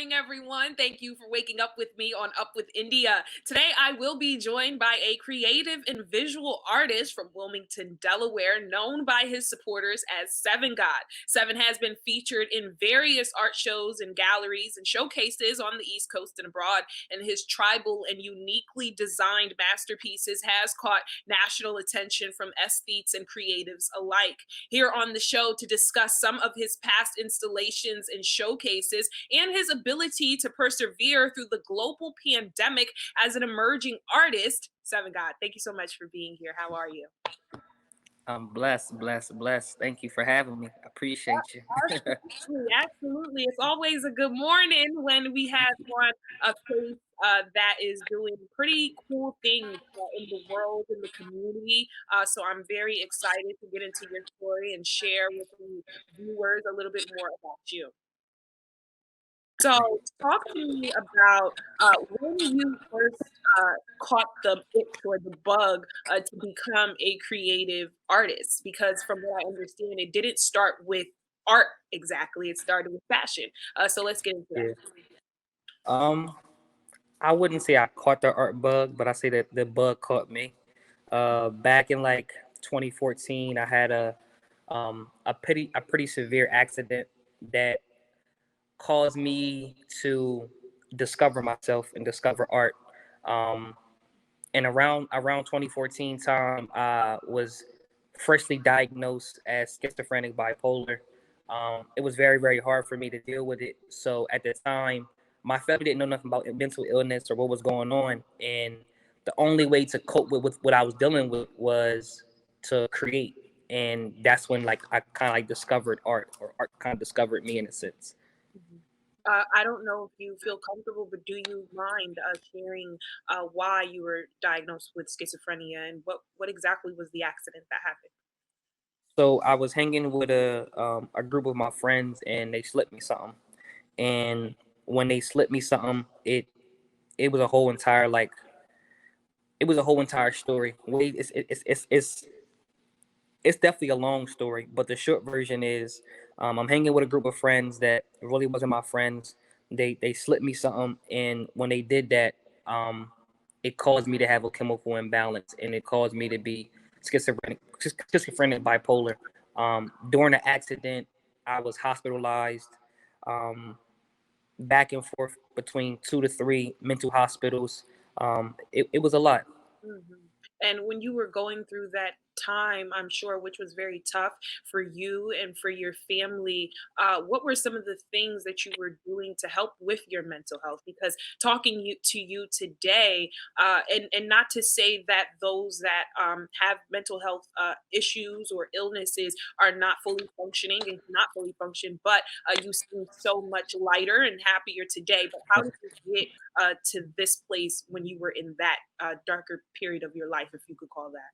morning, everyone. Thank you for waking up with me on Up with India. Today, I will be joined by a creative and visual artist from Wilmington, Delaware, known by his supporters as Seven God. Seven has been featured in various art shows and galleries and showcases on the East Coast and abroad, and his tribal and uniquely designed masterpieces has caught national attention from aesthetes and creatives alike. Here on the show to discuss some of his past installations and showcases and his ability to persevere through the global pandemic as an emerging artist. Seven God, thank you so much for being here. How are you? I'm blessed. Thank you for having me. I appreciate you. Absolutely, absolutely. It's always a good morning when we have on a face that is doing pretty cool things in the world, in the community. So I'm very excited to get into your story and share with the viewers a little bit more about you. So, talk to me about when you first caught the itch or the bug to become a creative artist. Because from what I understand, it didn't start with art exactly; it started with fashion. So let's get into that. Yeah. Um, I wouldn't say I caught the art bug, but I say that the bug caught me. Back in like 2014, I had a pretty severe accident that caused me to discover myself and discover art. Um, and around 2014 time, I was freshly diagnosed as schizophrenic bipolar. It was very hard for me to deal with it. So at the time, my family didn't know nothing about mental illness or what was going on, and the only way to cope with what I was dealing with was to create. And that's when like I kind of like discovered art, or art kind of discovered me in a sense. Mhm. I don't know if you feel comfortable, but do you mind sharing why you were diagnosed with schizophrenia and what exactly was the accident that happened? So I was hanging with a group of my friends, and they slipped me something. And when they slipped me something, it was a whole entire like it was a whole entire story. Wait, it's definitely a long story, but the short version is, I'm hanging with a group of friends that really wasn't my friends. They slipped me something, and when they did that, um, it caused me to have a chemical imbalance, and it caused me to be schizophrenic bipolar. During the accident, I was hospitalized, um, back and forth between 2 to 3 mental hospitals. It was a lot. Mhm. And when you were going through that time, I'm sure, which was very tough for you and for your family, what were some of the things that you were doing to help with your mental health? Because talking to you today, and not to say that those that have mental health issues or illnesses are not fully functioning and cannot fully function, but you seem so much lighter and happier today. But how did you get to this place when you were in that darker period of your life, if you could call that?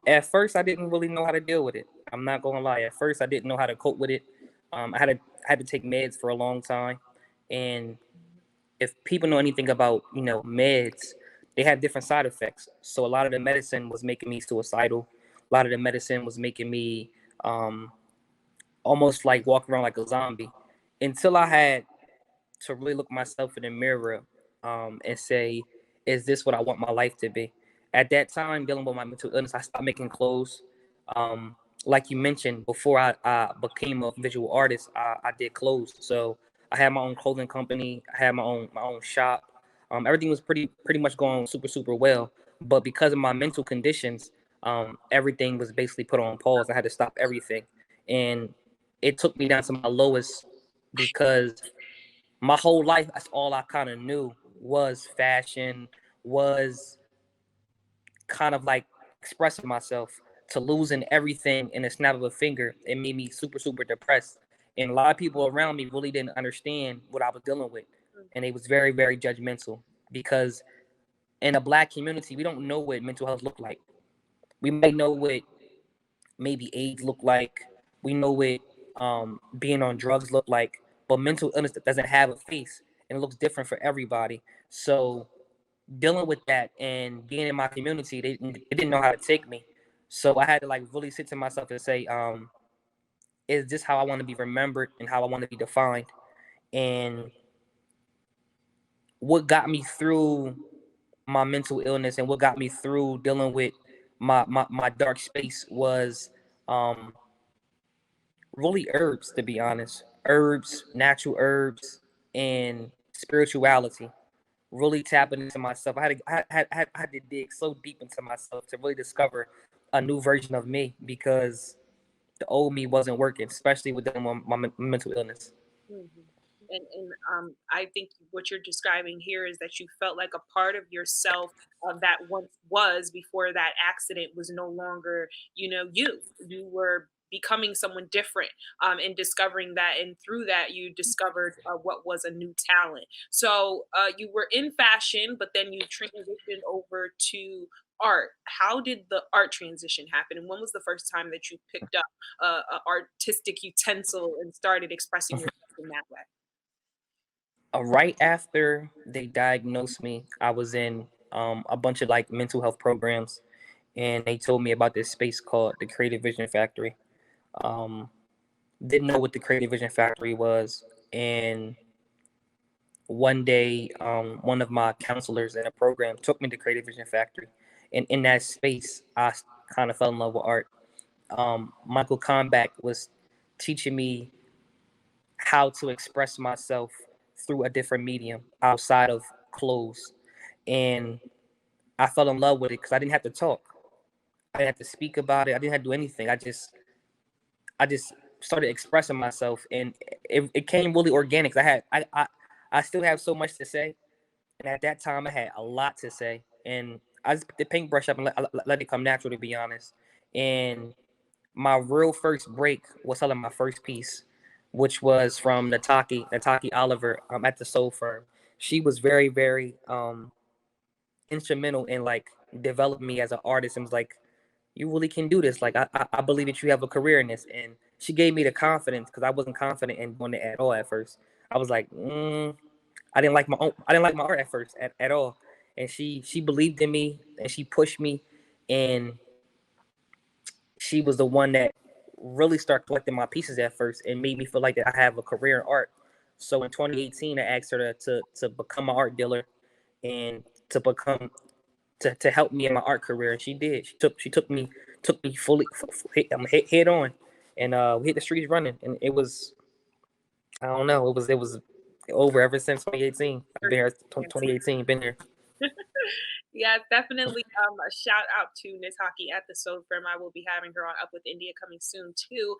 At first I didn't really know how to deal with it. I'm not gonna lie. At first I didn't know how to cope with it. I had to take meds for a long time, and if people know anything about meds, they have different side effects. So a lot of the medicine was making me suicidal. A lot of the medicine was making me um, almost like walk around like a zombie. Until I had to really look myself in the mirror, and say, is this what I want my life to be? At that time, dealing with my mental illness, I stopped making clothes. Um, like you mentioned, before I became a visual artist, I did clothes. So I had my own clothing company. I had my own shop. Everything was pretty much going super well. But because of my mental conditions, everything was basically put on pause. I had to stop everything, and it took me down to my lowest because my whole life, that's all I kind of knew was fashion, was kind of like expressing myself. To losing everything in a snap of a finger, it made me super depressed. And a lot of people around me really didn't understand what I was dealing with. And it was very judgmental because in a black community, we don't know what mental health look like. We might know what maybe AIDS look like. We know what being on drugs look like, but mental illness doesn't have a face, and it looks different for everybody. So dealing with that and being in my community, they didn't know how to take me. So I had to like really sit to myself and say, is this how I want to be remembered and how I want to be defined? And what got me through my mental illness and what got me through dealing with my dark space was really herbs, to be honest. Herbs, natural herbs, and spirituality. Really tapping into myself. I had to dig so deep into myself to really discover a new version of me because the old me wasn't working, especially with my mental illness. Mhm. And I think what you're describing here is that you felt like a part of yourself that once was before that accident was no longer, you were becoming someone different, and discovering that, and through that you discovered what was a new talent. So you were in fashion, but then you transitioned over to art. How did the art transition happen, and when was the first time that you picked up a artistic utensil and started expressing yourself in that way? Right after they diagnosed me, I was in a bunch of like mental health programs, and they told me about this space called the Creative Vision Factory. Um, didn't know what the Creative Vision Factory was, and one day, one of my counselors in a program took me to Creative Vision Factory, and in that space, I kind of fell in love with art. Michael Comback was teaching me how to express myself through a different medium outside of clothes, and I fell in love with it because I didn't have to talk. I didn't have to speak about it. I didn't have to do anything. I just started expressing myself, and it came really organic. I still have so much to say, and at that time I had a lot to say, and I just put the paintbrush up and let it come natural, to be honest. And my real first break was selling my first piece, which was from Nataki Oliver, at the Soul Firm. She was very, very instrumental in like developing me as an artist, and was like, you really can do this. Like I believe that you have a career in this. And she gave me the confidence because I wasn't confident in doing it at all at first. I was like, I didn't like my art at first at all. And she believed in me and she pushed me, and she was the one that really started collecting my pieces at first and made me feel like that I have a career in art. So in 2018, I asked her to become an art dealer and to become to help me in my art career, and she did. She took me fully head on, and we hit the streets running, and it was, I don't know, it was over ever since 2018. I've been here 2018, been here. Yeah, definitely. A shout out to Nitaki at the Soul Firm. I will be having her on Up with India coming soon too.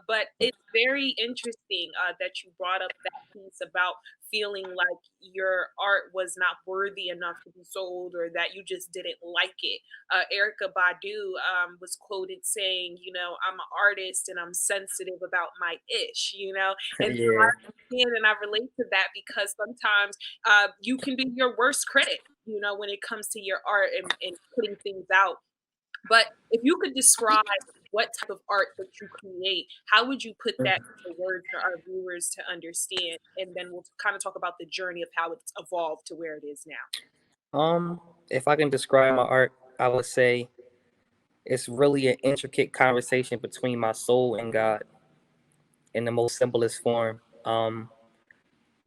But it's very interesting that you brought up that piece about feeling like your art was not worthy enough to be sold, or that you just didn't like it. Erica Badu was quoted saying, "I'm an artist and I'm sensitive about my ish," and so I Yeah. understand and I relate to that because sometimes you can be your worst critic, when it comes to your art and putting things out. But if you could describe what type of art that you create, how would you put that into words for our viewers to understand? And then we'll kind of talk about the journey of how it's evolved to where it is now. If I can describe my art, I would say it's really an intricate conversation between my soul and God in the most simplest form.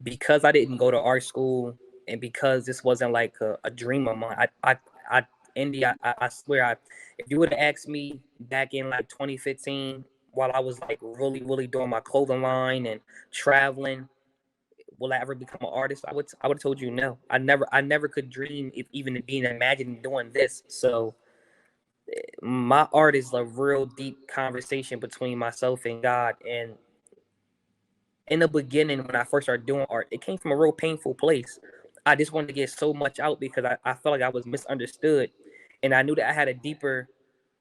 Because I didn't go to art school, and because this wasn't like a dream of mine, India, I swear, if you would have asked me back in like 2015, while I was like really, really doing my clothing line and traveling, will I ever become an artist? I would have told you no. I never could dream if even being imagining doing this. So my art is a real deep conversation between myself and God. And in the beginning, when I first started doing art, it came from a real painful place. I just wanted to get so much out because I felt like I was misunderstood. And I knew that I had a deeper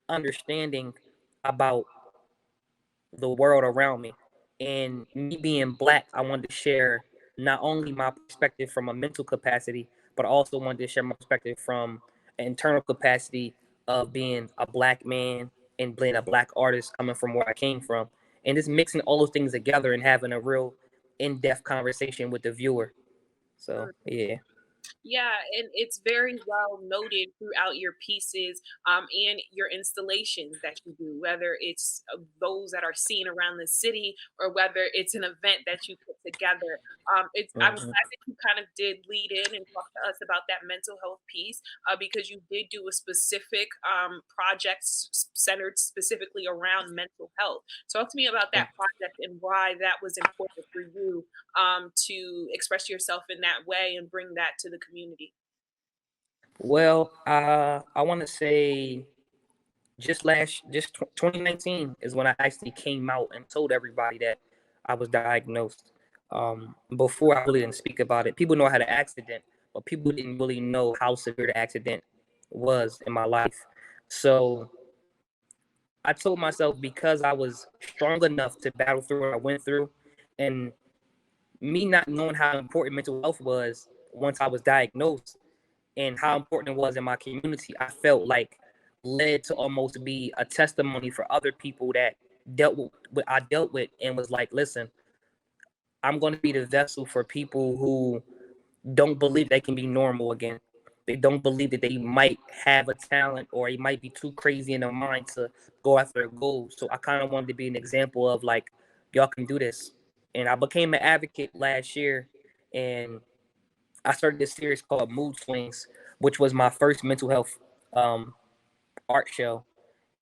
understanding about the world around me. And me being black, I wanted to share not only my perspective from a mental capacity, but also wanted to share my perspective from an internal capacity of being a black man and being a black artist coming from where I came from. And just mixing all those things together and having a real in-depth conversation with the viewer. So yeah. Yeah, and it's very well noted throughout your pieces and your installations that you do, whether it's those that are seen around the city or whether it's an event that you put together. I'm glad Mhm. that you kind of did lead in and talk to us about that mental health piece because you did do a specific project centered specifically around mental health. Talk to me about that project and why that was important for you to express yourself in that way and bring that to the community? Well, I want to say just 2019 is when I actually came out and told everybody that I was diagnosed. Before I really didn't speak about it. People know I had an accident, but people didn't really know how severe the accident was in my life. So I told myself because I was strong enough to battle through what I went through, and me not knowing how important mental health was once I was diagnosed and how important it was in my community, I felt like led to almost be a testimony for other people that dealt with what I dealt with and was like, listen, I'm going to be the vessel for people who don't believe they can be normal again. They don't believe that they might have a talent or it might be too crazy in their mind to go after a goal. So I kind of wanted to be an example of like, y'all can do this. And I became an advocate last year, and I started this series called Mood Swings, which was my first mental health um, art show.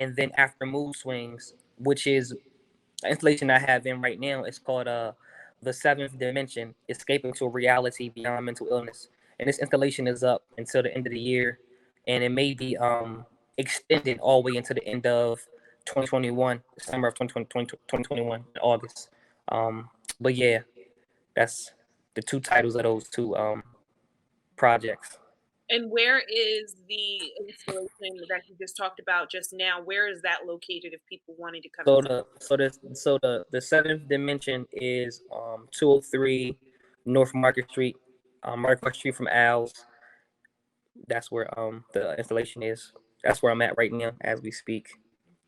And then after Mood Swings, which is an installation I have in right now, it's called The Seventh Dimension, Escaping to a Reality Beyond Mental Illness. And this installation is up until the end of the year. And it may be extended all the way into the end of 2021, summer of 2021, August. But yeah, that's the two titles of those two projects. And where is the installation that you just talked about just now? Where is that located if people wanted to come and see? The seventh dimension is 203 North Market Street, right across the street from Al's. That's where the installation is. That's where I'm at right now as we speak.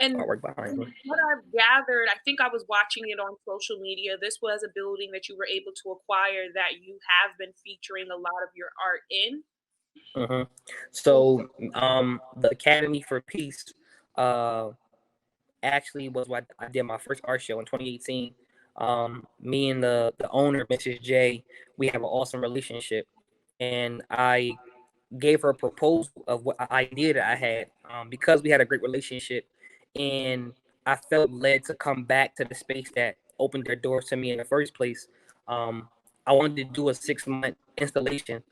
And Artwork behind from me. what I've gathered, I think I was watching it on social media. This was a building that you were able to acquire that you have been featuring a lot of your art in. hmm So the Academy for Peace uh actually was what I did my first art show in 2018. Me and the owner, Mrs. J, we have an awesome relationship, and I gave her a proposal of what idea that I had because we had a great relationship, and I felt led to come back to the space that opened their doors to me in the first place. Um, I wanted to do a 6 month installation,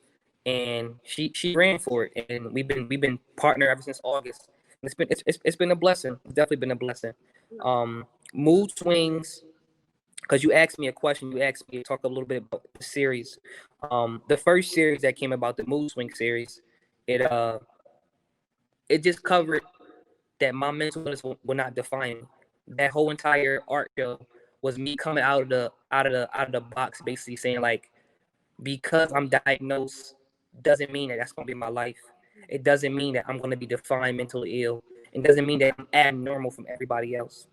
and she ran for it, and we've been partner ever since August. It's been a blessing. It's definitely been a blessing. Um, Mood swings, because you asked me a question. You asked me to talk a little bit about the series. The first series that came about, the Mood Swing series, it uh it just covered that my mental illness will not define me. That whole entire art show was me coming out of the box, basically saying like, because I'm diagnosed doesn't mean that that's gonna be my life. It doesn't mean that I'm gonna be defined mentally ill. It doesn't mean that I'm abnormal from everybody else.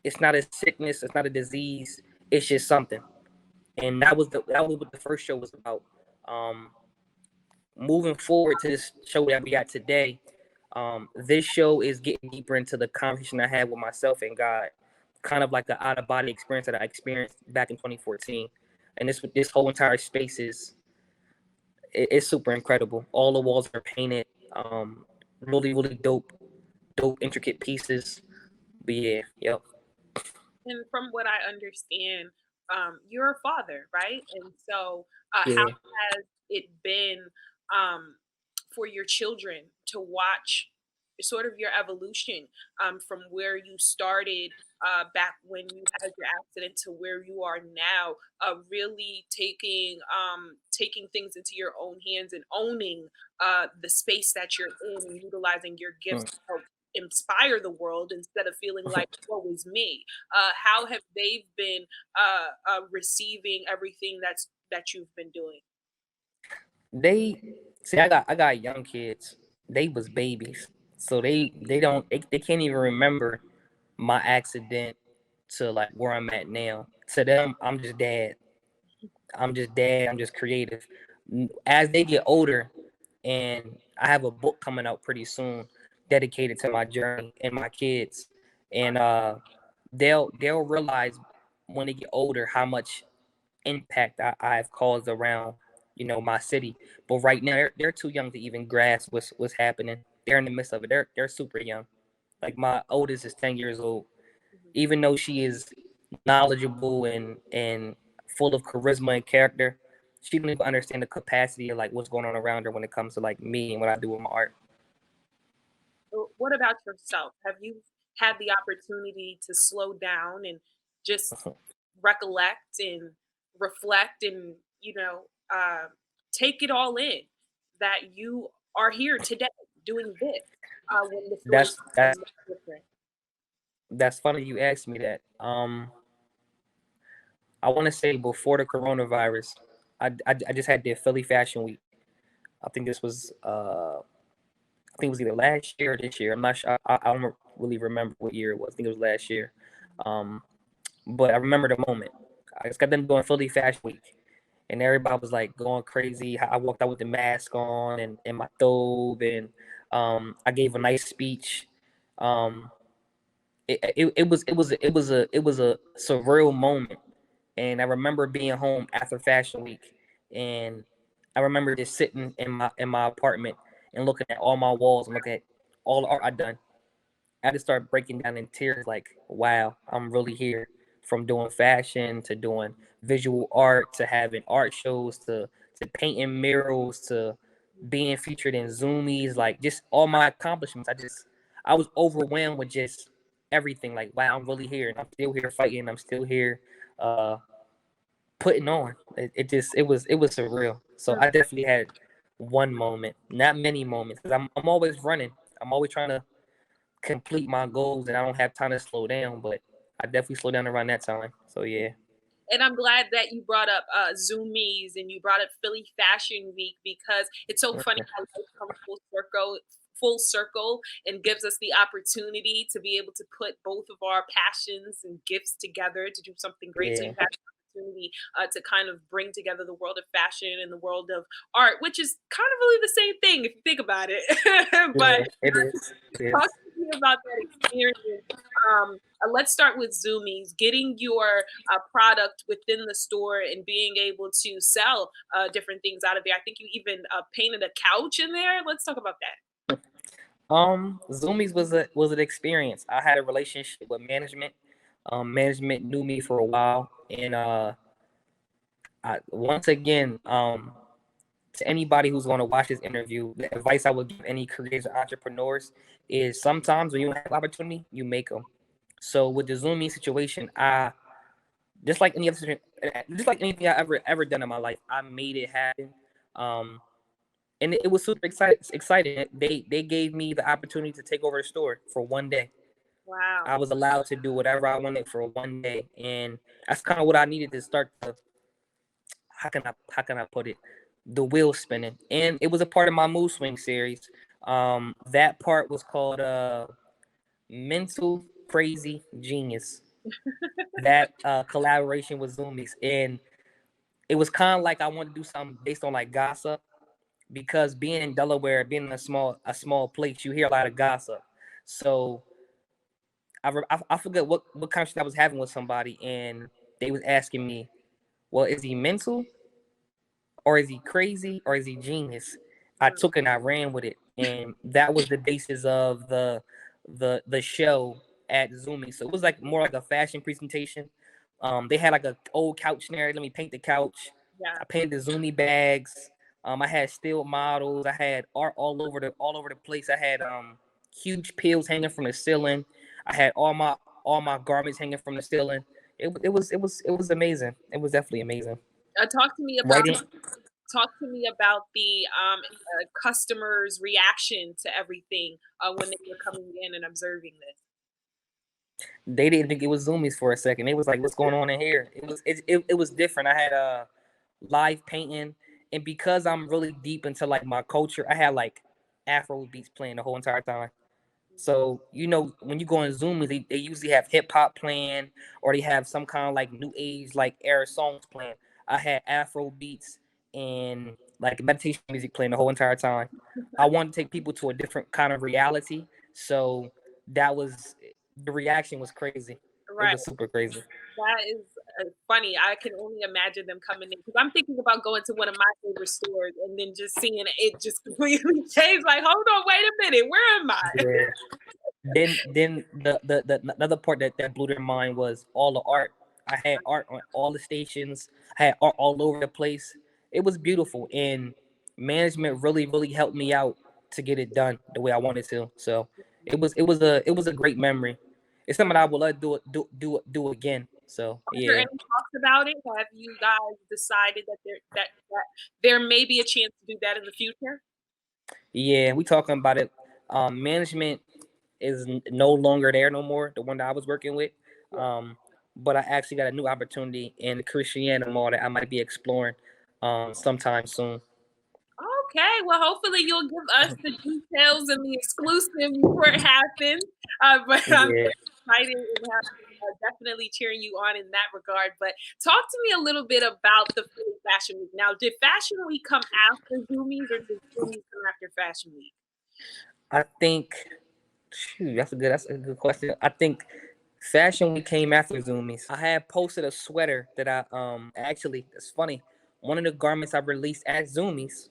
It's not a sickness. It's not a disease. It's just something. And that was what the first show was about. Um, Moving forward to this show that we got today, this show is getting deeper into the conversation I had with myself and God, kind of like the out of body experience that I experienced back in 2014. And this whole entire space is super incredible. All the walls are painted, really really dope intricate pieces. But yeah, yep, And from what I understand, you're a father, right? And so, how yeah. has it been um, for your children to watch sort of your evolution from where you started back when you had your accident to where you are now? Really taking things into your own hands and owning the space that you're in and utilizing your gifts Mm. to help inspire the world instead of feeling like, "Woe is me." How have they been receiving everything that you've been doing? They see I got young kids. They was babies. So they can't even remember my accident to like where I'm at now. To them, I'm just dad. I'm just dad. I'm just creative. as they get older, and I have a book coming out pretty soon dedicated to my journey and my kids, and they'll realize when they get older how much impact I've caused around, my city. But right now they're too young to even grasp what's happening. They're in the midst of it. They're super young. Like my oldest is 10 years old. Even though she is knowledgeable and full of charisma and character, she don't even understand the capacity of like what's going on around her when it comes to like me and what I do with my art. What about yourself? Have you had the opportunity to slow down and just recollect and reflect and take it all in that you are here today doing this when the story That's was that's much different? that's funny you asked me that. I want to say before the coronavirus, I just had the Philly Fashion Week. I think this was I think it was either last year or this year. I'm not sure. I don't really remember what year it was. I think it was last year. Um, but I remember the moment. I just got them doing Philly Fashion Week, and everybody was like going crazy. I walked out with the mask on and my thobe, and I gave a nice speech. Um, it was a surreal moment, and I remember being home after Fashion Week, and I remember just sitting in my apartment and looking at all my walls and looking at all the art I done. I just started breaking down in tears, like, wow, I'm really here. From doing fashion to doing visual art to having art shows to painting murals to being featured in Zoomies, like just all my accomplishments. I was overwhelmed with just everything. Like, wow, I'm really here, and I'm still here fighting. I'm still here, uh, putting on. It was surreal. So I definitely had one moment, not many moments, because I'm always running. I'm always trying to complete my goals, and I don't have time to slow down. But I definitely slow down around that time. So yeah, And I'm glad that you brought up Zoomies and you brought up Philly Fashion Week because it's so funny how life comes full circle and gives us the opportunity to be able to put both of our passions and gifts together to do something great. So yeah, you've had the opportunity to kind of bring together the world of fashion and the world of art, which is kind of really the same thing if you think about it. But yeah. It is. It talk is. to me about that experience. Let's start with Zoomies. Getting your product within the store and being able to sell different things out of there. I think you even painted a couch in there. Let's talk about that. Zoomies was an experience. I had a relationship with management. Management knew me for a while, and once again, to anybody who's going to watch this interview, the advice I would give any creators or entrepreneurs is sometimes when you don't have opportunity, you make them. So with the Zoomy situation, I just like any other, just like anything I ever done in my life, I made it happen. Um, and it was super exciting. They gave me the opportunity to take over the store for one day. Wow. I was allowed to do whatever I wanted for one day, and that's kind of what I needed to start to, how can I put it, the wheel spinning. And it was a part of my mood swing series. That part was called Mental Crazy Genius. That collaboration with Zoomies, and it was kind of like I wanted to do something based on like gossip, because being in Delaware, being in a small place, you hear a lot of gossip. So I forget what conversation I was having with somebody, and they was asking me, well, is he mental, or is he crazy, or is he genius? I Mm. took it and I ran with it, and that was the basis of the show at Zoomy. So it was like more like a fashion presentation. They had like a old couch in there. Let me paint the couch. Yeah. I painted the Zoomy bags. I had still models. I had art all over the place. I had huge pills hanging from the ceiling. I had all my garments hanging from the ceiling. It was amazing. It was definitely amazing. Talk to me about Writing, the customers' reaction to everything when they were coming in and observing this. they didn't think it was Zoomies for a second. They was like, "What's going on in here?" It was different. I had live painting, and because I'm really deep into like my culture, I had like Afro beats playing the whole entire time. So when you go on Zoomies, they usually have hip hop playing, or they have some kind of like new age like era songs playing. I had Afro beats and like meditation music playing the whole entire time. I wanted to take people to a different kind of reality. So that was the reaction was crazy. It Right. was super crazy. That is funny. I can only imagine them coming in because I'm thinking about going to one of my favorite stores and then just seeing it just completely change. Like, hold on, wait a minute, where am I? Yeah. Then the another part that blew their mind was all the art. I had art on all the stations. I had art all over the place. It was beautiful, and management really helped me out to get it done the way I wanted to. So it was a great memory. It's something I would love to do again. So Are there yeah. any talks about it? Have you guys decided that there may be a chance to do that in the future? Yeah, we talking about it. Management is no longer there no more. The one that I was working with. Yeah. But I actually got a new opportunity in the Christianity mall that I might be exploring sometime soon. Okay, well, hopefully you'll give us the details and the exclusive before it happens. But I'm Yeah. excited and definitely cheering you on in that regard. But talk to me a little bit about the Philly Fashion Week. Now, did Fashion Week come after Zoomies or did Zoomies come after Fashion Week? I think that's a good question. I think Fashion Week came after Zoomies. I had posted a sweater that I actually it's funny. One of the garments I released at Zoomies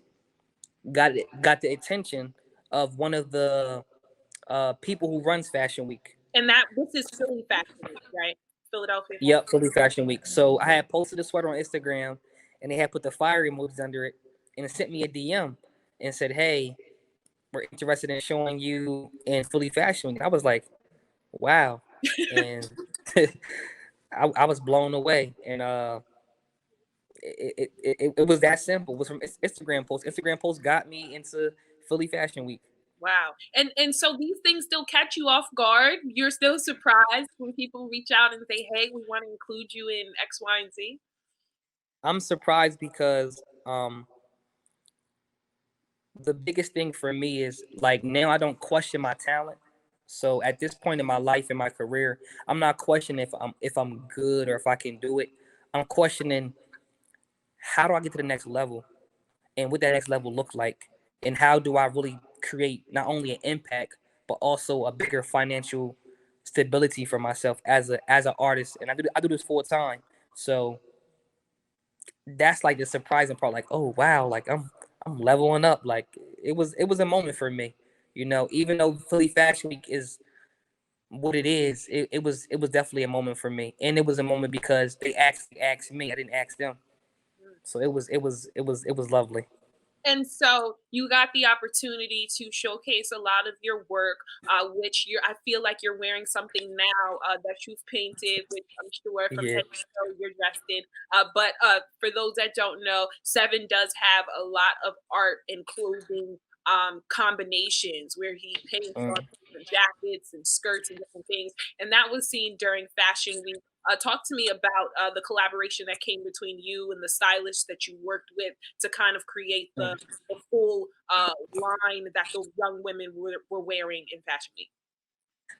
got the attention of one of the people who runs Fashion Week. And that this is Philly Fashion Week, right? Philadelphia Fashion. Yep, Philly Fashion Week. So I had posted a sweater on Instagram, and they had put the fire emojis under it, and it sent me a DM and said, "Hey, we're interested in showing you in Philly Fashion Week." I was like, "Wow," and I was blown away, and it was that simple. It was from Instagram post. Instagram post got me into Philly Fashion Week. Wow. And so these things still catch you off guard. You're still surprised when people reach out and say, "Hey, we want to include you in X, Y, and Z." I'm surprised because the biggest thing for me is like now I don't question my talent. So at this point in my life in my career, I'm not questioning if I'm good or if I can do it. I'm questioning how do I get to the next level and what that next level look like and how do I really create not only an impact but also a bigger financial stability for myself as an artist, and I do this full time. So that's like the surprising part. Like, oh wow, like I'm leveling up. Like it was a moment for me. Even though Philly Fashion Week is what it is, it was definitely a moment for me, and it was a moment because they actually asked me. I didn't ask them, so it was lovely. And so you got the opportunity to showcase a lot of your work, which I feel like you're wearing something now that you've painted, which I'm sure from Yeah. head to toe you're dressed in. But for those that don't know, Seven does have a lot of art and clothing combinations where he paints on Mm. different jackets and skirts and different things. And that was seen during Fashion Week. Talk to me about the collaboration that came between you and the stylist that you worked with to kind of create Mm. the full line that the young women were wearing in Fashion Week.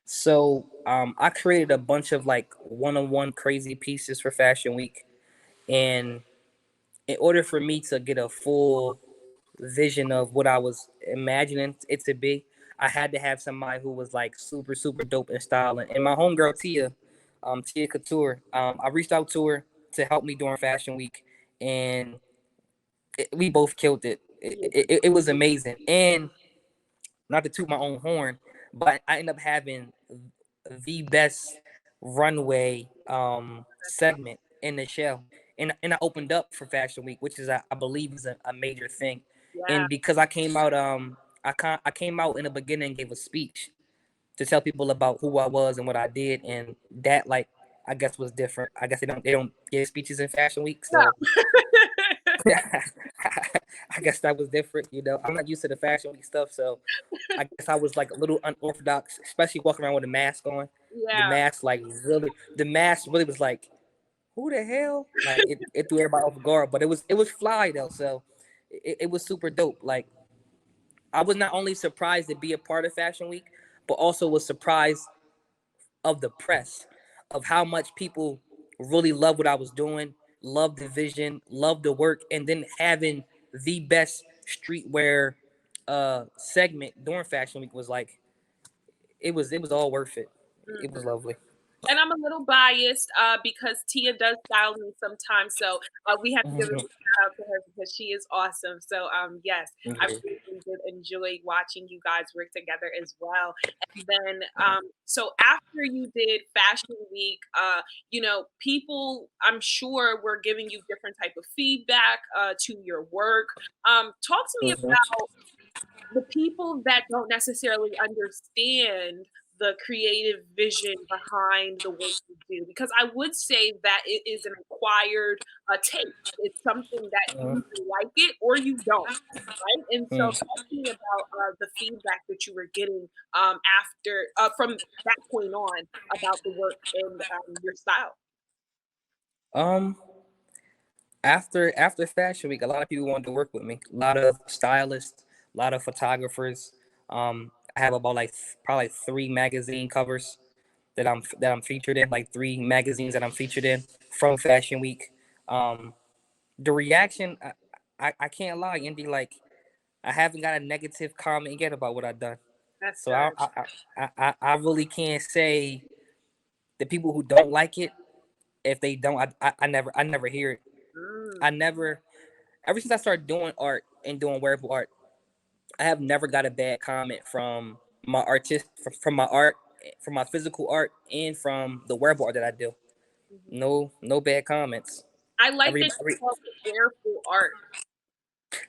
So I created a bunch of like one-on-one crazy pieces for Fashion Week, and in order for me to get a full vision of what I was imagining it to be, I had to have somebody who was like super dope in styling. And my homegirl Tia Couture, I reached out to her to help me during Fashion Week, and we both killed it. Yeah, It was amazing. And not to toot my own horn, but I ended up having the best runway segment in the show. And I opened up for Fashion Week, which is I believe is a major thing. yeah, And because I came out I came out in the beginning and gave a speech to tell people about who I was and what I did, and that like I guess was different. I guess they don't give speeches in Fashion Week, so I guess that was different. I'm not used to the Fashion Week stuff, so I guess I was like a little unorthodox, especially walking around with a mask on. The yeah. mask, like the mask really was like, who the hell? Like it threw everybody off guard, but it was fly though, so it was super dope. Like I was not only surprised to be a part of Fashion Week, but also was surprised of the press, of how much people really loved what I was doing, loved the vision, loved the work, and then having the best streetwear segment during Fashion Week was like it was all worth it. It was lovely. And I'm a little biased because Tia does style me sometimes, so we have to give a shout out to her because she is awesome. So yes, I really did enjoy watching you guys work together as well. And then so after you did Fashion Week, people I'm sure were giving you different type of feedback to your work. Talk to me about the people that don't necessarily understand the creative vision behind the work you do, because I would say that it is an acquired taste. It's something that you either like it or you don't, right? And so talk to me about the feedback that you were getting after from that point on about the work and your style. Um, after Fashion Week, a lot of people wanted to work with me. A lot of stylists, a lot of photographers. I have about like probably 3 magazine covers that I'm featured in, like 3 magazines that I'm featured in from Fashion Week. Um, the reaction, I can't lie, Indy. Like I haven't got a negative comment yet about what I've done. That's So good. I really can't say the people who don't like it. If they don't, I never hear it. Mm, I never. Ever since I started doing art and doing wearable art, I have never got a bad comment from my art, from my physical art, and from the wearable art that I do. mhm. No bad comments. I like that you Every call it wearable art.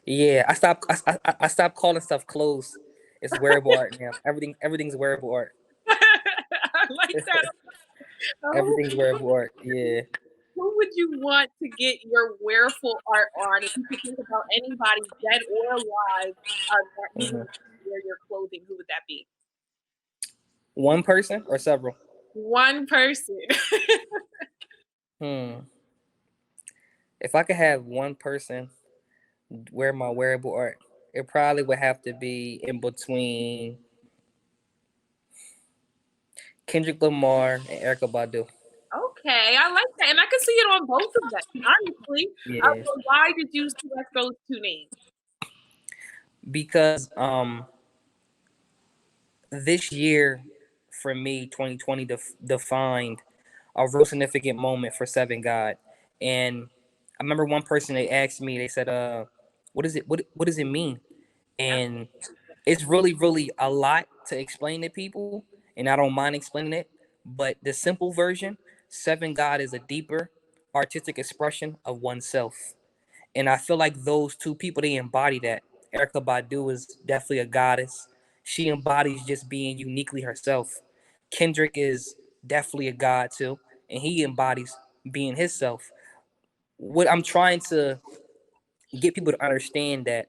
Yeah, I stopped calling stuff clothes. It's wearable art now. Everything's wearable art. I like that. Oh, Everything's wearable art. Yeah. who would you want to get your wearable art on? If you could think about anybody, dead or alive, that you would Mhm. wear your clothing, who would that be? One person or several? One person. Hmm. If I could have one person wear my wearable art, it probably would have to be in between Kendrick Lamar and Erica Badu. Okay, I like that, and I can see it on both of them. Honestly, Yeah. but why did you select those two names? Because this year for me, 2020 defined a real significant moment for Seven God. And I remember one person, they asked me, they said, what is it what does it mean? Yeah. And it's really a lot to explain to people, and I don't mind explaining it. But the simple version, Seven God is a deeper artistic expression of oneself. And I feel like those two people, they embody that. Erica Badu is definitely a goddess. She embodies just being uniquely herself. Kendrick is definitely a god too, and he embodies being himself. What I'm trying to get people to understand that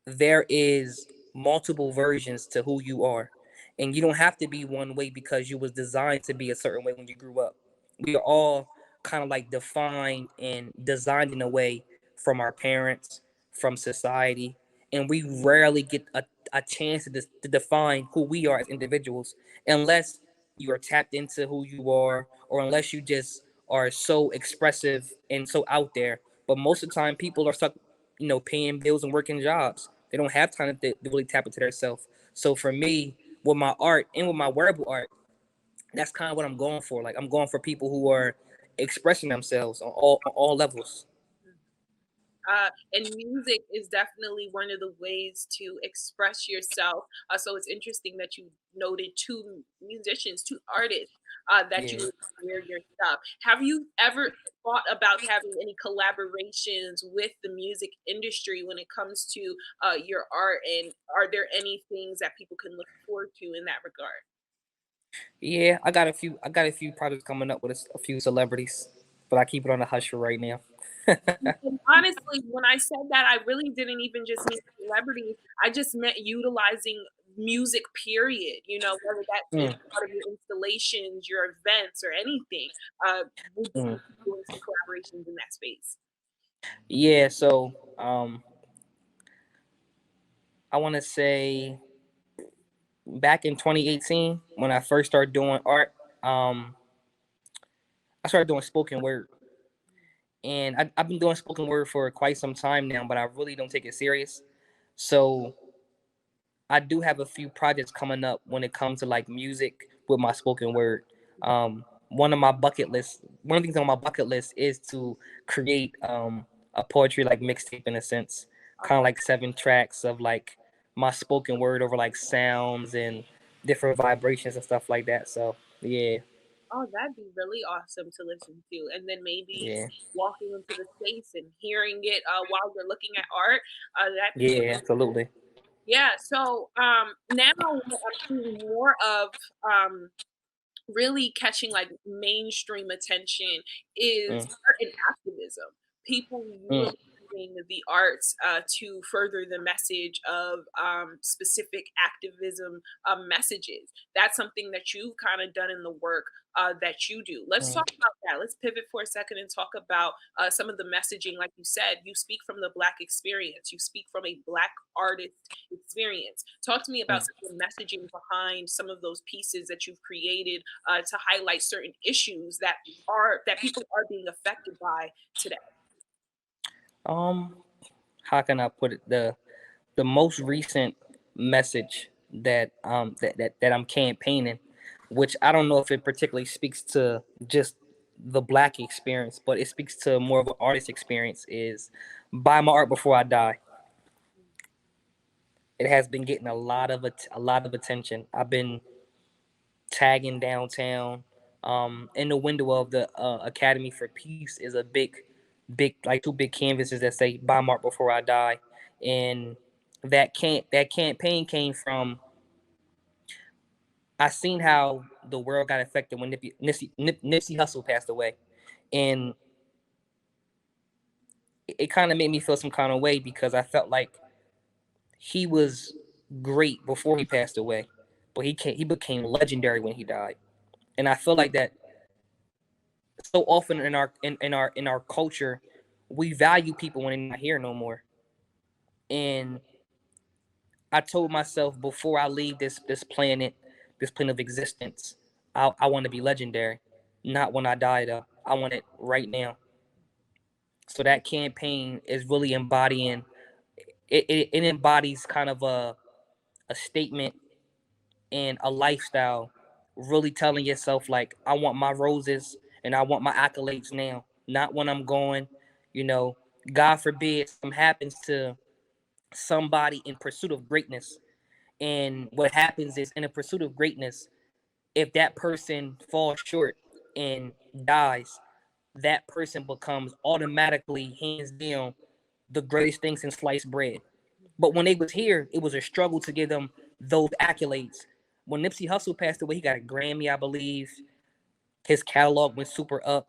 there is multiple versions to who you are, and you don't have to be one way because you was designed to be a certain way when you grew up. We are all kind of like defined and designed in a way from our parents, from society, and we rarely get a chance to define who we are as individuals unless you are tapped into who you are, or unless you just are so expressive and so out there. But most of the time people are stuck, paying bills and working jobs. They don't have time to really tap into themselves. So for me, with my art and with my wearable art, that's kind of what I'm going for. Like I'm going for people who are expressing themselves on all levels. And music is definitely one of the ways to express yourself. So it's interesting that you noted two musicians, two artists that you Yeah. would wear your stuff. Have you ever thought about having any collaborations with the music industry when it comes to your art? And are there any things that people can look forward to in that regard? Yeah, I got a few projects coming up with a few celebrities, but I keep it on the hush for right now. And honestly, when I said that, I really didn't even just mean celebrities. I just meant utilizing music, period. Whether that is Mm, part of your installations, your events, or anything. Uh, would you mm. be doing some collaborations in that space? Yeah, so I want to say back in 2018 when I first started doing art, I started doing spoken word, and I've been doing spoken word for quite some time now, but I really don't take it serious. So I do have a few projects coming up when it comes to like music with my spoken word. One of the things on my bucket list is to create a poetry like mixtape in a sense, kind of like 7 tracks of like my spoken word over like sounds and different vibrations and stuff like that. So yeah, Oh, that'd be really awesome to listen to. And then maybe yeah, walking into the space and hearing it while you're looking at art. That'd be yeah, absolutely. yeah. So now what I'm seeing more of really catching like mainstream attention is Mm, art and activism. People mm, utilizing the arts to further the message of specific activism messages. That's something that you've kind of done in the work that you do. Let's talk mm. about that. Let's pivot for a second and talk about some of the messaging. Like you said, you speak from the Black experience, you speak from a Black artist experience. Talk to me about Mm. some of the messaging behind some of those pieces that you've created to highlight certain issues that people are being affected by today. Um, how can I put it? The most recent message that I'm campaigning, which I don't know if it particularly speaks to just the Black experience, but it speaks to more of an artist experience, is buy my art before I die. It has been getting a lot of attention. I've been tagging downtown. In the window of the Academy for Peace is a big like 2 big canvases that say "Buy Mark Before I Die," and that campaign came from I seen how the world got affected when Nipsey Hussle passed away, and it kind of made me feel some kind of way because I felt like he was great before he passed away, but he became legendary when he died, and I feel like that so often in our culture, we value people when they're not here no more. And I told myself before I leave this plane of existence, I want to be legendary. Not when I die though. I want it right now. So that campaign is really embodying it embodies kind of a statement and a lifestyle, really telling yourself like I want my roses and I want my accolades now, not when I'm going. You know, God forbid something happens to somebody in pursuit of greatness, and what happens is in a pursuit of greatness, if that person falls short and dies, that person becomes automatically hands down the greatest thing since sliced bread. But when they was here, it was a struggle to give them those accolades. When Nipsey Hussle passed away, he got a Grammy, I believe. His catalog went super up,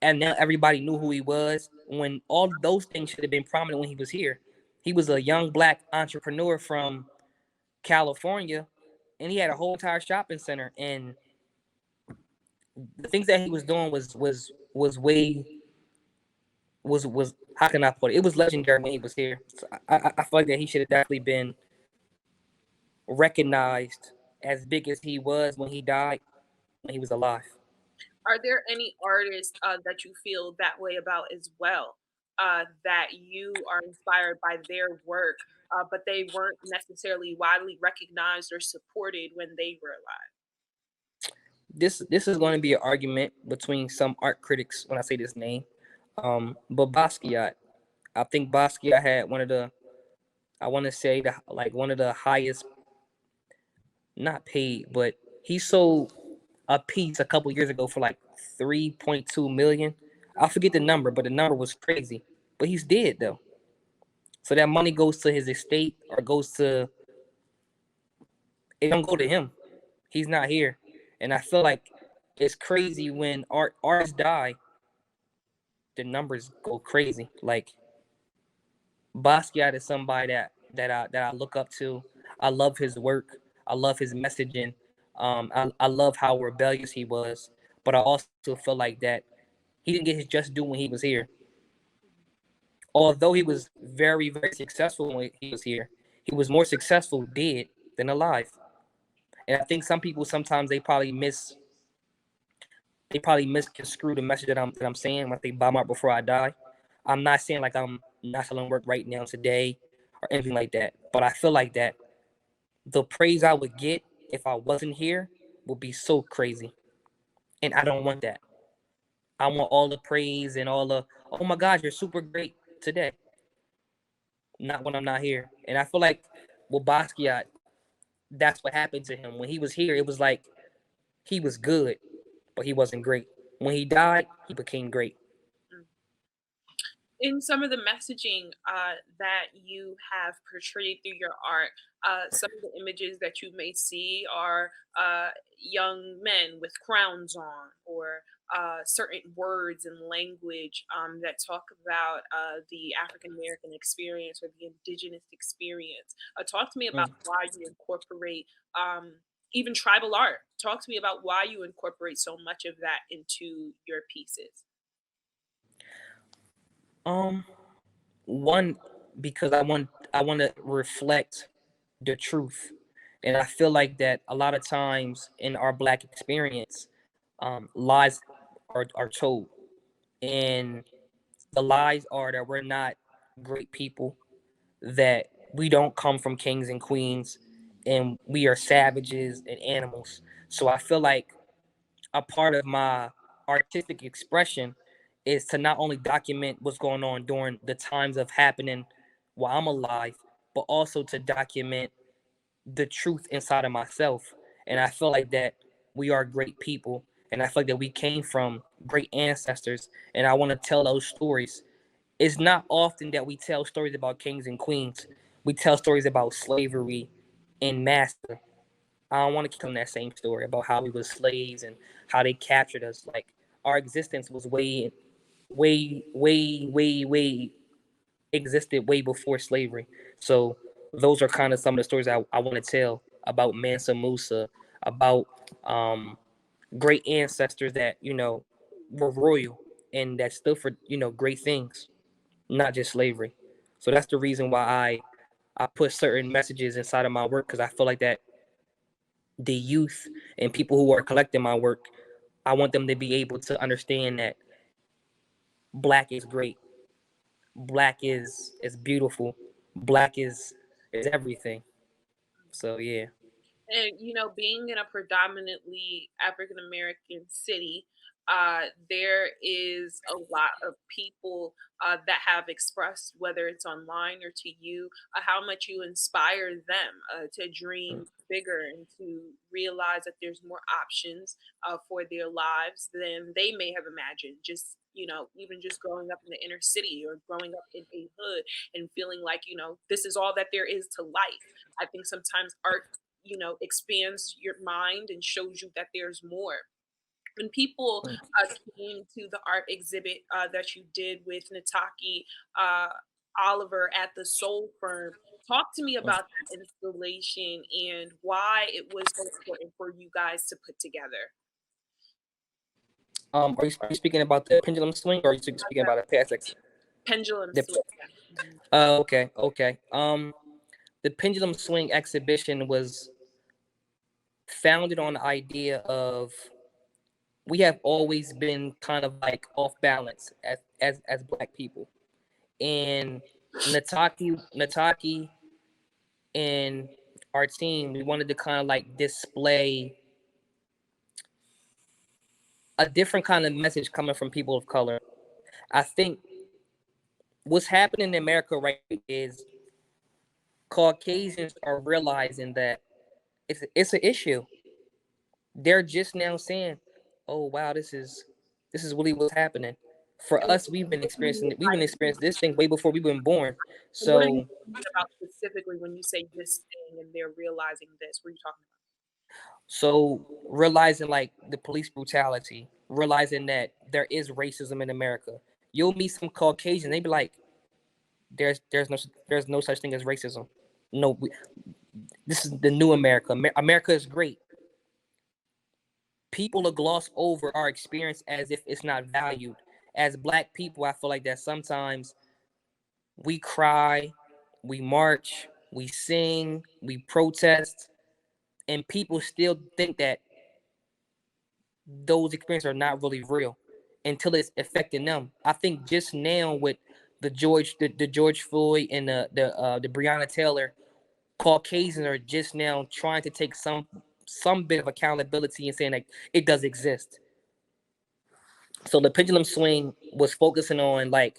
and now everybody knew who he was. When all those things should have been prominent when he was here. He was a young Black entrepreneur from California, and he had a whole entire shopping center. And the things that he was doing was way was how can I put it? It was legendary when he was here. So I feel like that he should have definitely been recognized as big as he was when he died, when he was alive. Are there any artists that you feel that way about as well? That you are inspired by their work, but they weren't necessarily widely recognized or supported when they were alive? This is going to be an argument between some art critics when I say this name. But Basquiat, I think Basquiat had one of the I want to say the like one of the highest, not paid, but he sold a piece a couple years ago for like 3.2 million. I forget the number, but the number was crazy. But he's dead though. So that money goes to his estate or goes to it don't go to him. He's not here. And I feel like it's crazy when artists die, the numbers go crazy. Like Basquiat is somebody that I look up to. I love his work. I love his messaging. I love how rebellious he was. But I also feel like that he didn't get his just due when he was here. Although he was very successful when he was here, he was more successful dead than alive. And I think some people sometimes they probably they probably misconstrue the message that I'm saying when they buy my before I die. I'm not saying like I'm not selling work right now today or anything like that, but I feel like that the praise I would get if I wasn't here would be so crazy, and I don't want that. I want all the praise and all the oh my God, you're super great today, not when I'm not here. And I feel like with Basquiat, that's what happened to him when he was here. It was like he was good, but he wasn't great. When he died, he became great. In some of the messaging that you have portrayed through your art, some of the images that you may see are young men with crowns on, or certain words and language that talk about the African American experience or the indigenous experience. Talk to me about Mm. why you incorporate even tribal art. Talk to me about why you incorporate so much of that into your pieces. Um, One, because I want to reflect the truth, and I feel like that a lot of times in our Black experience, lies are told, and the lies are that we're not great people, that we don't come from kings and queens, and we are savages and animals. So I feel like a part of my artistic expression is to not only document what's going on during the times of happening while I'm alive, but also to document the truth inside of myself. And I feel like that we are great people, and I feel like that we came from great ancestors, and I want to tell those stories. It's not often that we tell stories about kings and queens. We tell stories about slavery and master. I don't want to keep telling that same story about how we were slaves and how they captured us. Like our existence was way existed way before slavery. So those are kind of some of the stories I want to tell about Mansa Musa, about great ancestors that were royal and that stood for great things, not just slavery. So that's the reason why I put certain messages inside of my work, because I feel like that the youth and people who are collecting my work, I want them to be able to understand that Black is great, Black is beautiful, Black is everything. So yeah. And being in a predominantly African American city, there is a lot of people that have expressed, whether it's online or to you, how much you inspire them to dream bigger and to realize that there's more options for their lives than they may have imagined. Just even just growing up in the inner city or growing up in a hood and feeling like this is all that there is to life. I think sometimes art expands your mind and shows you that there's more. When people came to the art exhibit that you did with Nataki uh, Oliver at the Soul Firm, talk to me about that installation and why it was so important for you guys to put together. Are you speaking about the pendulum swing, or are you speaking about a past Pendulum the swing. Mhm. okay. The pendulum swing exhibition was founded on the idea of we have always been kind of like off balance as Black people, and Nataki and our team, we wanted to kind of like display a different kind of message coming from people of color. I think what's happening in America right now is Caucasians are realizing that it's an issue. They're just now saying, "Oh wow, this is really what's happening." For And us, what do you mean we've been experiencing this thing way before we were born. what are you So talking about specifically when you say this thing and they're realizing this? What are you talking so realizing like the police brutality, realizing that there is racism in America. You'll meet some Caucasians, they be like, there's no such thing as racism. No, this is the new America. America is great. People will gloss over our experience as if it's not valued. As Black people, I feel like that sometimes we cry, we march, we sing, we protest, and people still think that those experiences are not really real until it's affecting them. I think just now with the George Floyd and the Breonna Taylor, Caucasians are just now trying to take some bit of accountability and saying like it does exist. So the pendulum swing was focusing on like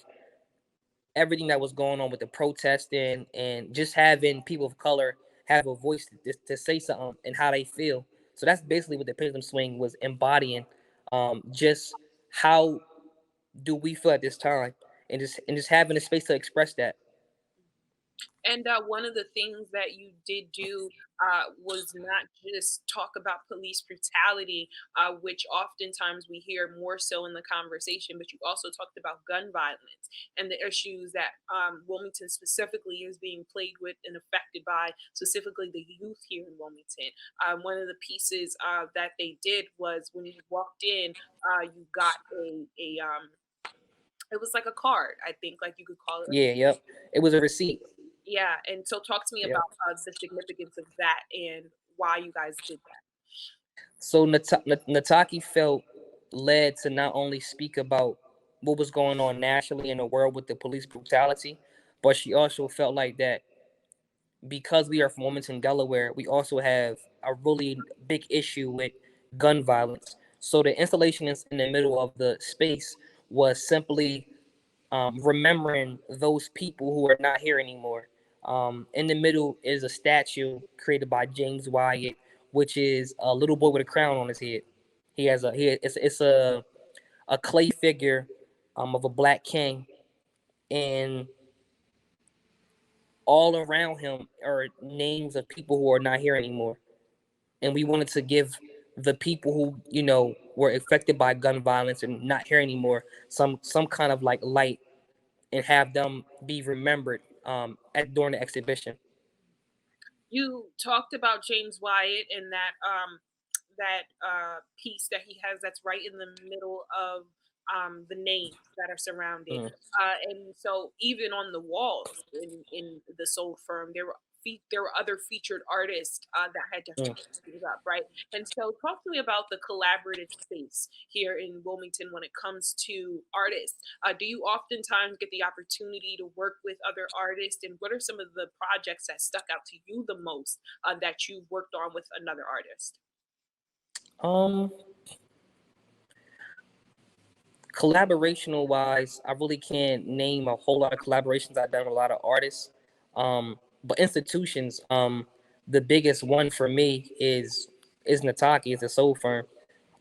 everything that was going on with the protesting and just having people of color have a voice to say something and how they feel. So that's basically what the pendulum swing was embodying. Just how do we feel at this time, and just having a space to express that. And one of the things that you did do was not just talk about police brutality, which oftentimes we hear more so in the conversation, but you also talked about gun violence and the issues that Wilmington specifically is being plagued with and affected by, specifically the youth here in Wilmington. One of the pieces that they did was when you walked in, you got it was like a card, I think, like you could call it. Yeah, yep. It was a receipt. Yeah, and so talk to me Yep. about the significance of that and why you guys did that. So Nataki felt led to not only speak about what was going on nationally in the world with the police brutality, but she also felt like that because we are from Wilmington, Delaware, we also have a really big issue with gun violence. So the installation is in the middle of the space was simply remembering those people who are not here anymore. In the middle is a statue created by James Wyatt, which is a little boy with a crown on his head. It's a clay figure of a black king, and all around him are names of people who are not here anymore. And we wanted to give the people who were affected by gun violence and not here anymore some kind of like light and have them be remembered during the exhibition. You talked about James Wyatt and that piece that he has that's right in the middle of the names that are surrounded. Mm, And so even on the walls in the Soul Firm, there were other featured artists that had just mm. things up, right? And so talk to me about the collaborative space here in Wilmington when it comes to artists. Do you oftentimes get the opportunity to work with other artists, and what are some of the projects that stuck out to you the most that you've worked on with another artist? Um, Collaborational wise, I really can't name a whole lot of collaborations I've done with a lot of artists. But institutions, the biggest one for me is Nataki. It's a soul firm.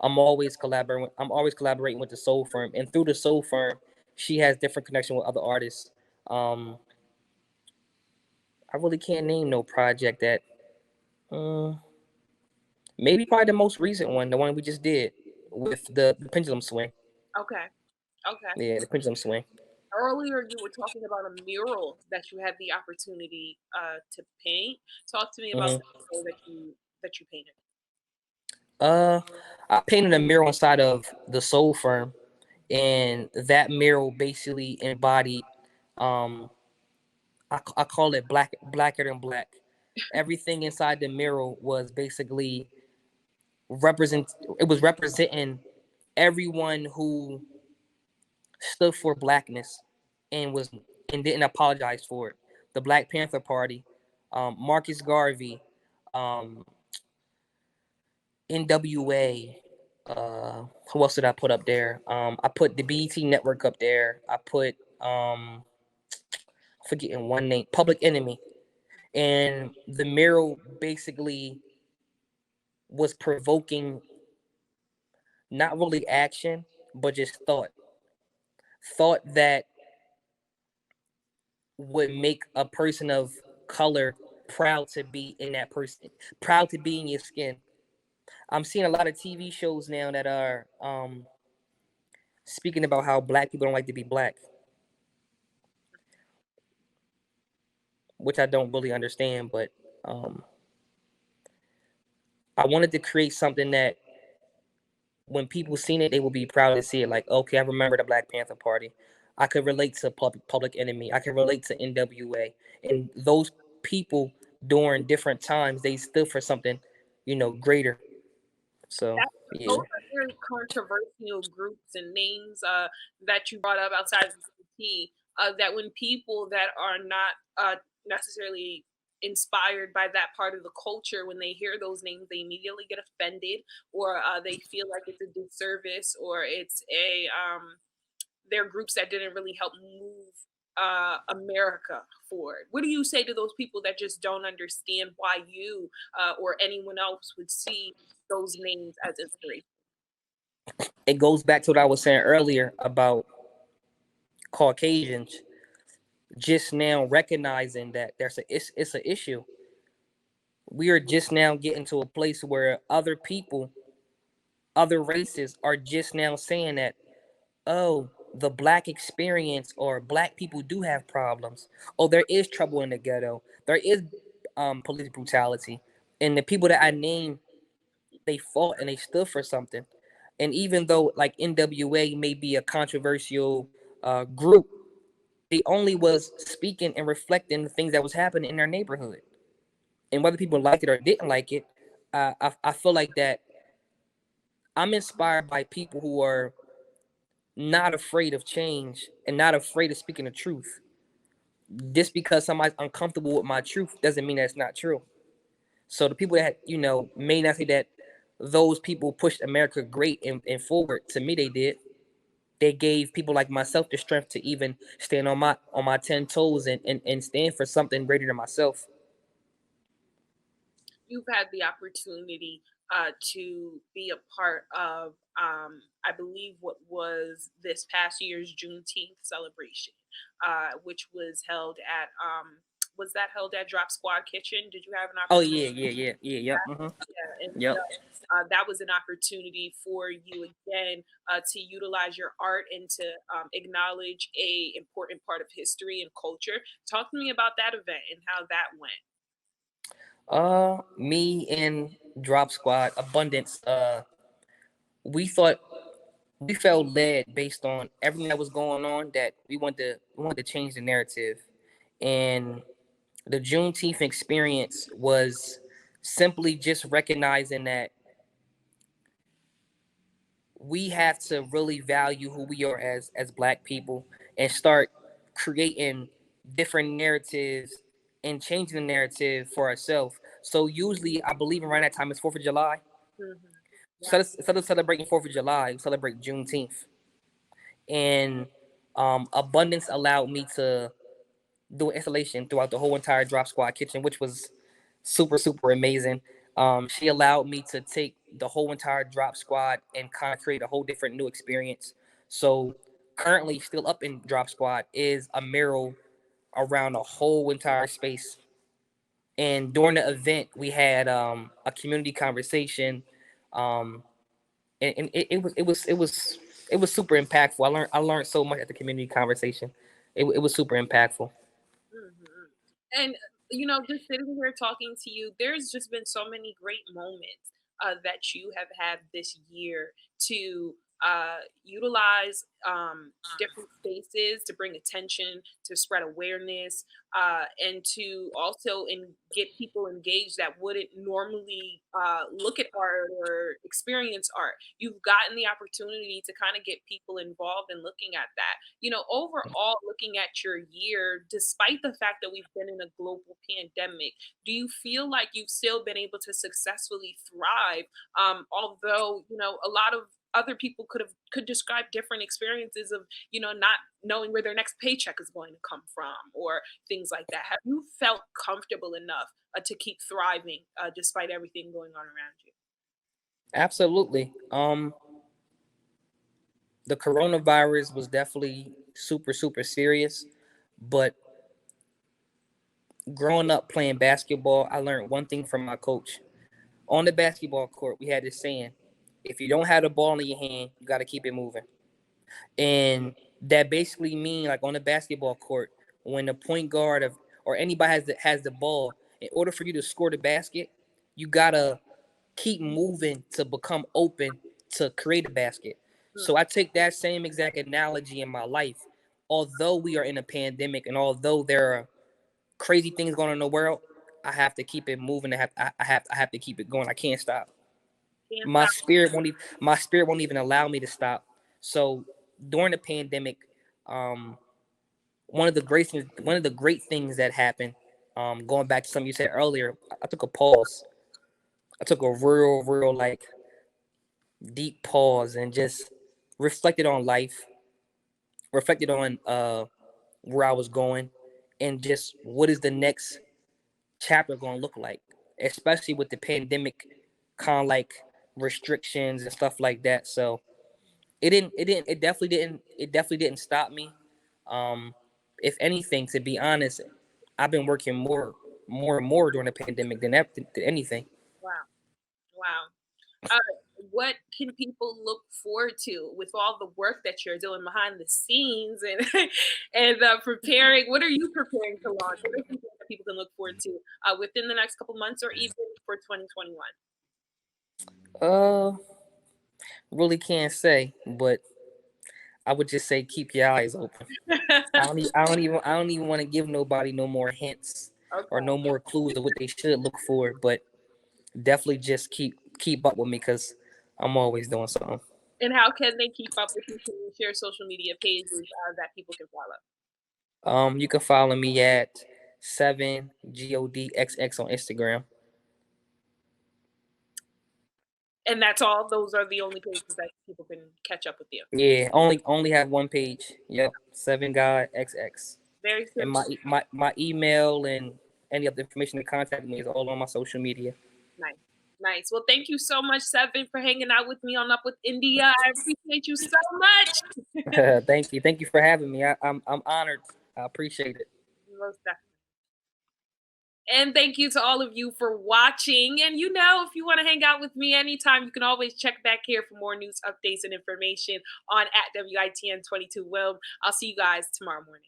I'm always collaborating with the soul firm, and through the soul firm, she has different connection with other artists. Um, I really can't name no project that. Uh, Maybe probably the most recent one, the one we just did with the pendulum swing. Okay. Okay. Yeah, the pendulum swing. Earlier, you were talking about a mural that you had the opportunity to paint. Talk to me about Hmm. the mural that you painted. Uh, I painted a mural inside of the Soul Firm, and that mural basically embodied, um, I call it blacker than black. Everything inside the mural was basically represent. It was representing everyone who stood for blackness and didn't apologize for it. The Black Panther Party, Marcus Garvey, um, NWA. Who else did I put up there? I put the BET Network up there. I put forgetting one name, Public Enemy, and the mural basically was provoking not really action, but just thought that would make a person of color proud to be in that person, proud to be in your skin. I'm seeing a lot of TV shows now that are speaking about how black people don't like to be black, which I don't really understand. But um, I wanted to create something that when people seen it, they will be proud to see it. Like, okay, I remember the Black Panther Party. I could relate to Public Enemy. I can relate to NWA, and those people during different times they stood for something, greater. So Those yeah. are other controversial groups and names that you brought up outside of the that when people that are not necessarily inspired by that part of the culture, when they hear those names, they immediately get offended, or they feel like it's a disservice, or it's a they're groups that didn't really help move America forward. What do you say to those people that just don't understand why you or anyone else would see those names as inspiration? It goes back to what I was saying earlier about Caucasians just now recognizing that it's an issue. We are just now getting to a place where other people, other races are just now saying that, oh, the black experience or black people do have problems. Oh, there is trouble in the ghetto. There is police brutality. And the people that I named, they fought and they stood for something. And even though like NWA may be a controversial group, they only was speaking and reflecting the things that was happening in their neighborhood. And whether people liked it or didn't like it, I feel like that I'm inspired by people who are not afraid of change and not afraid of speaking the truth. Just because somebody's uncomfortable with my truth doesn't mean that's not true. So the people that may not say that those people pushed America great and forward. To me, they did. They gave people like myself the strength to even stand on my 10 toes and stand for something greater than myself. You've had the opportunity to be a part of, I believe, what was this past year's Juneteenth celebration, which was held at, was that held at Drop Squad Kitchen? Did you have an Oh opportunity? yeah, yep. Yeah, and Yep. that was an opportunity for you again to utilize your art and to acknowledge a important part of history and culture. Talk to me about that event and how that went. Me and Drop Squad Abundance. We thought we felt led based on everything that was going on that we wanted to change the narrative, and the Juneteenth experience was simply just recognizing that we have to really value who we are as Black people and start creating different narratives and changing the narrative for ourselves. So usually, I believe around that time it's Fourth of July. Hmm. Yeah. Instead of celebrating Fourth of July, we celebrate Juneteenth. And Abundance allowed me to do an installation throughout the whole entire Drop Squad kitchen, which was super amazing. She allowed me to take the whole entire Drop Squad and kind of create a whole different new experience. So currently, still up in Drop Squad is a mural around the whole entire space. And during the event, we had a community conversation, um, and it was super impactful. I learned so much at the community conversation. It was super impactful. Hmm. And just sitting here talking to you, there's just been so many great moments that you have had this year to utilize different spaces to bring attention, to spread awareness, and to also get people engaged that wouldn't normally look at art or experience art. You've gotten the opportunity to kind of get people involved in looking at that. Overall, looking at your year, despite the fact that we've been in a global pandemic, do you feel like you've still been able to successfully thrive? Although, a lot of other people could describe different experiences of, not knowing where their next paycheck is going to come from or things like that. Have you felt comfortable enough to keep thriving despite everything going on around you? Absolutely. The coronavirus was definitely super serious, but growing up playing basketball, I learned one thing from my coach. On the basketball court, we had this saying: if you don't have the ball in your hand, you got to keep it moving. And that basically means, like, on the basketball court, when the point guard or anybody has the ball, in order for you to score the basket, you gotta keep moving to become open to create a basket. So I take that same exact analogy in my life. Although we are in a pandemic and although there are crazy things going on in the world, I have to keep it moving. I have to keep it going. I can't stop. Can't my stop. spirit won't even allow me to stop. So during the pandemic, one of the great things that happened, going back to something you said earlier, I took a pause. I took a real like deep pause and just reflected on life, reflected on where I was going, and just what is the next chapter going to look like, especially with the pandemic, kind of like restrictions and stuff like that. So it definitely didn't stop me. Um, if anything, to be honest, I've been working more and more during the pandemic than anything. Wow. Wow. What can people look forward to with all the work that you're doing behind the scenes and and preparing? What are you preparing to launch? What are some things that people can look forward to within the next couple months or even for 2021? Uh, really can't say, but I would just say keep your eyes open. I don't even want to give nobody no more hints or Okay. no more clues of what they should look for, but definitely just keep up with me because I'm always doing something. And how can they keep up with you? Can you share social media pages that people can follow? You can follow me at 7GODXX on Instagram. And that's all. Those are the only pages that people can catch up with you. Yeah, only have one page. Yep, 7GodXX. Very And simple. my email and any other information to contact me is all on my social media. Nice. Nice. Well, thank you so much, Seven, for hanging out with me on Up with India. I appreciate you so much. Thank you for having me. I'm honored. I appreciate it. Most definitely. And thank you to all of you for watching. And you know, if you want to hang out with me anytime, you can always check back here for more news, updates, and information on at WITN 22 Wilm. I'll see you guys tomorrow morning.